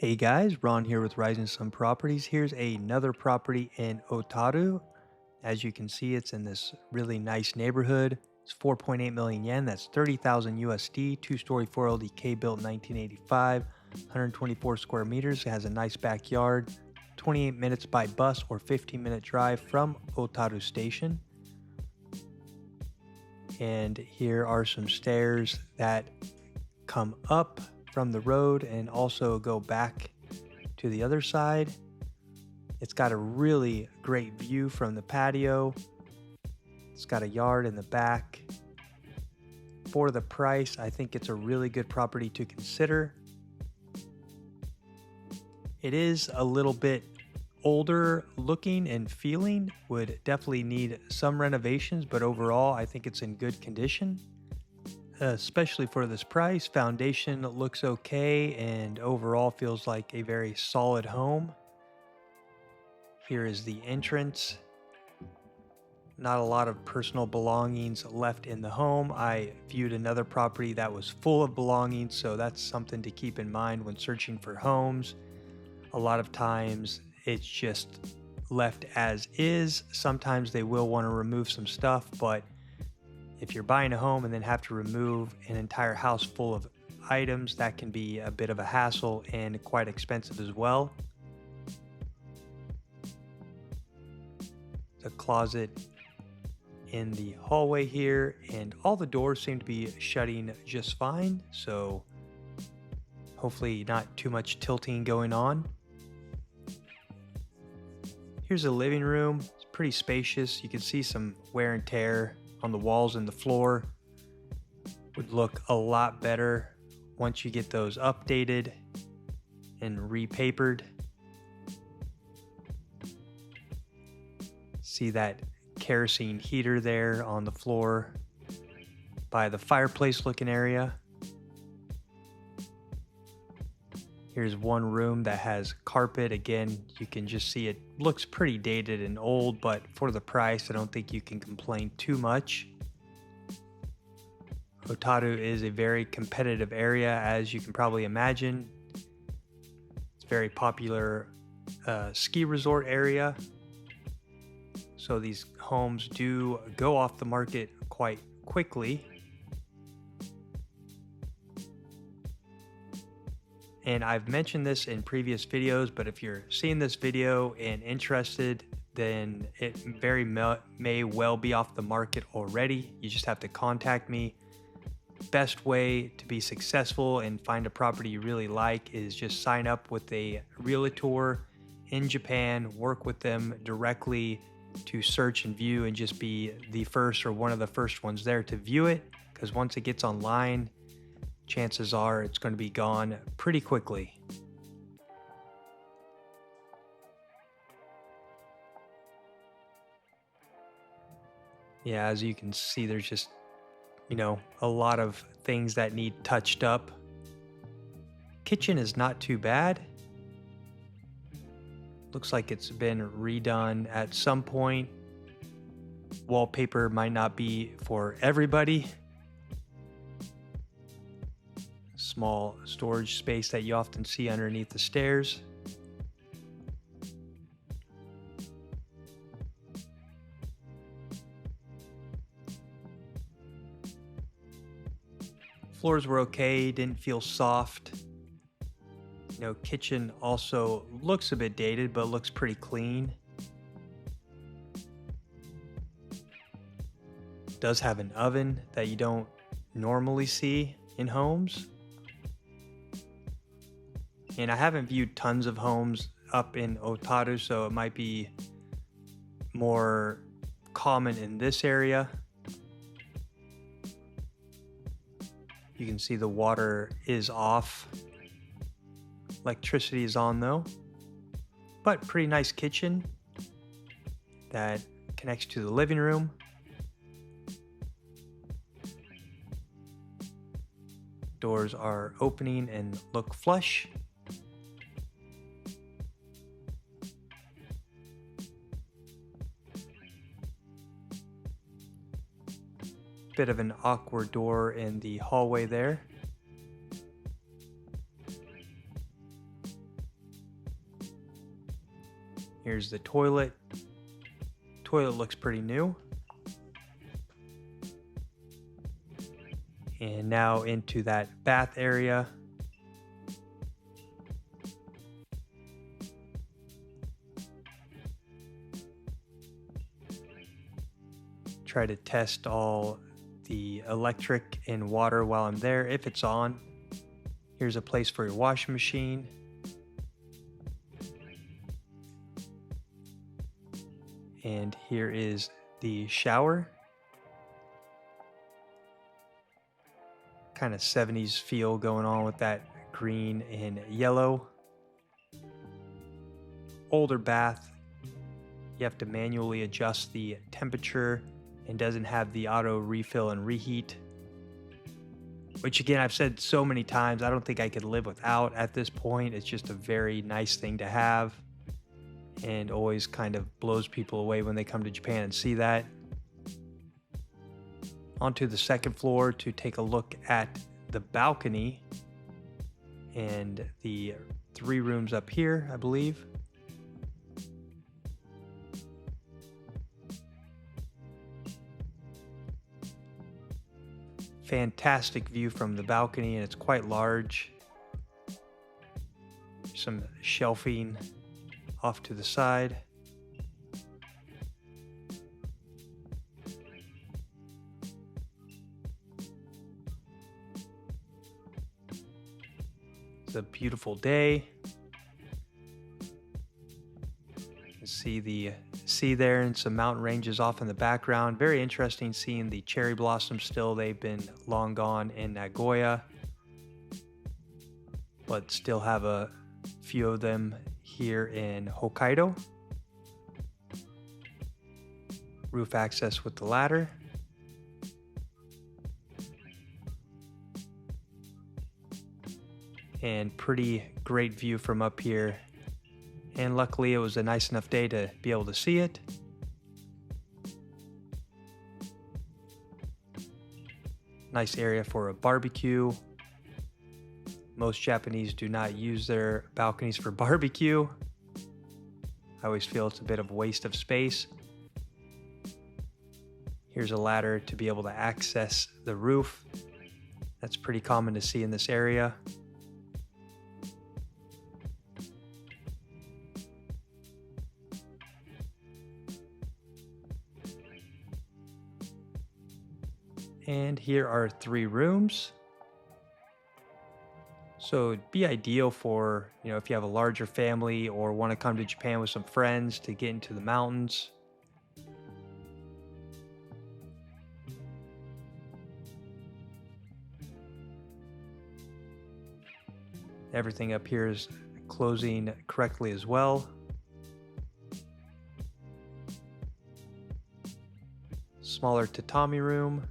Hey guys, Ron here with Rising Sun Properties. Here's another property in Otaru. As you can see, it's in this really nice neighborhood. It's 4.8 million yen. That's 30,000 USD. Two-story 4 LDK built in 1985, 124 square meters. It has a nice backyard. 28 minutes by bus or 15-minute drive from Otaru Station. And here are some stairs that come up from the road and also go back to the other side. It's got a really great view from the patio. It's got a yard in the back. For the price, I think it's a really good property to consider. It is a little bit older looking and feeling, would definitely need some renovations, but overall I think it's in good condition. Especially for this price, foundation looks okay and overall feels like a very solid home. Here is the entrance. Not a lot of personal belongings left in the home. I viewed another property that was full of belongings, so that's something to keep in mind when searching for homes. A lot of times it's just left as is. Sometimes they will want to remove some stuff, but if you're buying a home and then have to remove an entire house full of items, that can be a bit of a hassle and quite expensive as well. The closet in the hallway here, and all the doors seem to be shutting just fine, so hopefully not too much tilting going on. Here's a living room. It's pretty spacious. You can see some wear and tear on the walls and the floor. Would look a lot better once you get those updated and repapered. See that kerosene heater there on the floor by the fireplace looking area. Here's one room that has carpet. Again, you can just see it looks pretty dated and old, but for the price, I don't think you can complain too much. Otaru is a very competitive area, as you can probably imagine. It's a very popular ski resort area. So these homes do go off the market quite quickly. And I've mentioned this in previous videos, but if you're seeing this video and interested, then it very may well be off the market already. You just have to contact me. Best way to be successful and find a property you really like is just sign up with a realtor in Japan, work with them directly to search and view, and just be the first or one of the first ones there to view it, because once it gets online, chances are it's going to be gone pretty quickly. Yeah, as you can see, there's just, a lot of things that need touched up. Kitchen is not too bad. Looks like it's been redone at some point. Wallpaper might not be for everybody. Small storage space that you often see underneath the stairs. Floors were okay, didn't feel soft. Kitchen also looks a bit dated, but looks pretty clean. Does have an oven that you don't normally see in homes. And I haven't viewed tons of homes up in Otaru, so it might be more common in this area. You can see the water is off. Electricity is on though. But pretty nice kitchen that connects to the living room. Doors are opening and look flush. Bit of an awkward door in the hallway there. Here's the toilet. Toilet looks pretty new. And now into that bath area. Try to test all the electric and water while I'm there, if it's on. Here's a place for your washing machine. And here is the shower. Kind of 70s feel going on with that green and yellow. Older bath. You have to manually adjust the temperature and doesn't have the auto refill and reheat. Which again, I've said so many times, I don't think I could live without at this point. It's just a very nice thing to have and always kind of blows people away when they come to Japan and see that. Onto the second floor to take a look at the balcony and the 3 rooms up here, I believe. Fantastic view from the balcony, and it's quite large. Some shelving off to the side. It's a beautiful day. You can see the sea there and some mountain ranges off in the background. Very interesting seeing the cherry blossoms still. They've been long gone in Nagoya, but still have a few of them here in Hokkaido. Roof access with the ladder. And pretty great view from up here. And luckily it was a nice enough day to be able to see it. Nice area for a barbecue. Most Japanese do not use their balconies for barbecue. I always feel it's a bit of a waste of space. Here's a ladder to be able to access the roof. That's pretty common to see in this area. And here are 3 rooms. So it'd be ideal for, if you have a larger family or want to come to Japan with some friends to get into the mountains. Everything up here is closing correctly as well. Smaller tatami room.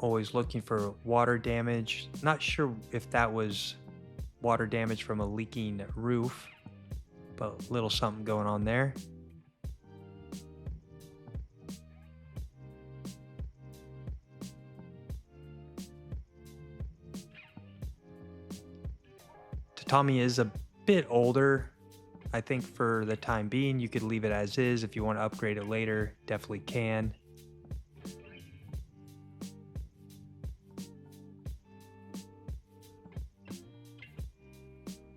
Always looking for water damage. Not sure if that was water damage from a leaking roof, but a little something going on there. Tatami is a bit older. I think for the time being, you could leave it as is. If you want to upgrade it later, definitely can.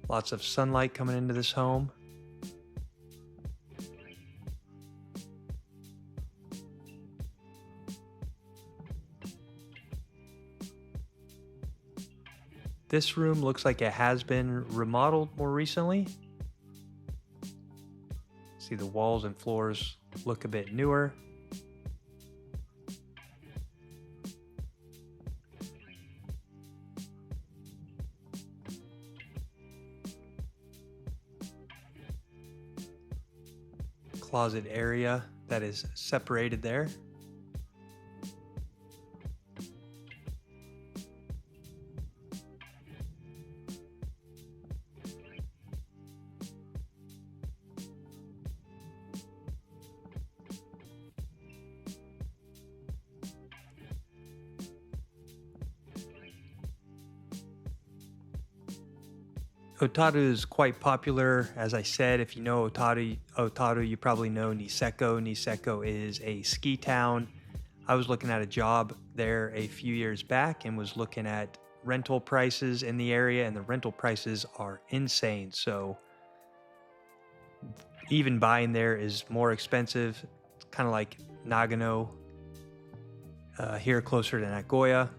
Lots of sunlight coming into this home. This room looks like it has been remodeled more recently. See, the walls and floors look a bit newer. Closet area that is separated there. Otaru is quite popular. As I said, if you know Otaru, you probably know Niseko. Niseko is a ski town. I was looking at a job there a few years back and was looking at rental prices in the area, and the rental prices are insane. So even buying there is more expensive. It's kind of like Nagano, here closer to Nagoya.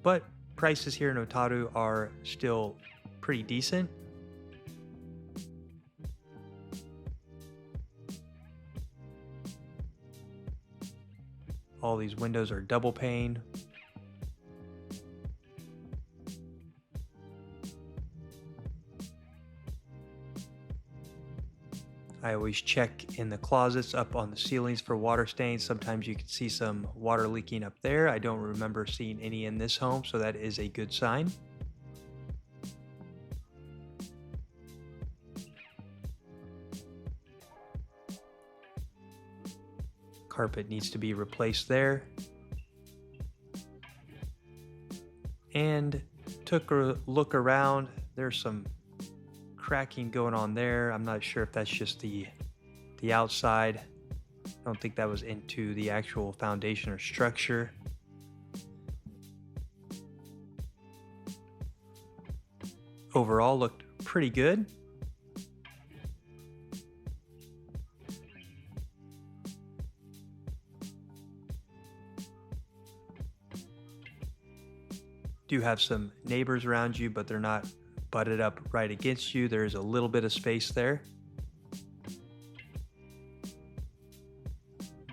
But prices here in Otaru are still pretty decent. All these windows are double pane. I always check in the closets up on the ceilings for water stains. Sometimes you can see some water leaking up there. I don't remember seeing any in this home, so that is a good sign. Carpet needs to be replaced there. And took a look around. There's some cracking going on there. I'm not sure if that's just the outside. I don't think that was into the actual foundation or structure. Overall looked pretty good. Do have some neighbors around you, but they're not butted up right against you. There's a little bit of space there.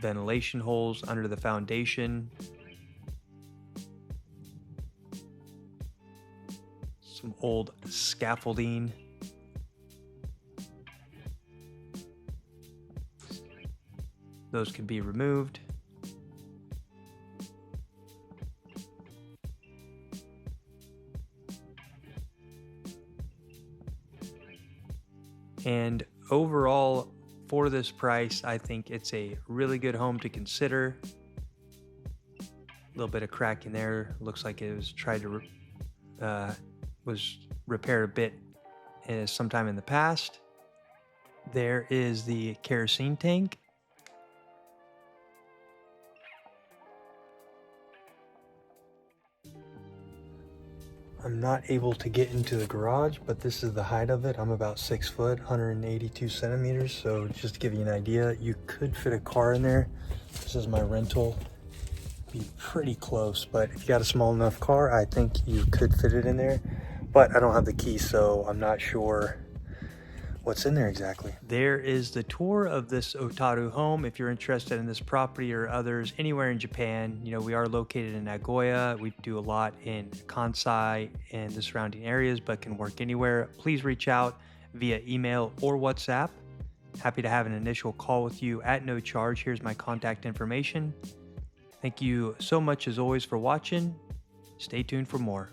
Ventilation holes under the foundation. Some old scaffolding. Those can be removed. And overall, for this price, I think it's a really good home to consider. A little bit of crack in there. Looks like it was was repaired a bit sometime in the past. There is the kerosene tank. I'm not able to get into the garage, but this is the height of it. I'm about 6 foot, 182 centimeters. So just to give you an idea, you could fit a car in there. This is my rental. Be pretty close, but if you got a small enough car, I think you could fit it in there. But I don't have the key, so I'm not sure what's in there exactly. There is the tour of this Otaru home. If you're interested in this property or others anywhere in Japan, you know, we are located in Nagoya. We do a lot in Kansai and the surrounding areas, but can work anywhere. Please reach out via email or WhatsApp. Happy to have an initial call with you at no charge. Here's my contact information. Thank you so much as always for watching. Stay tuned for more.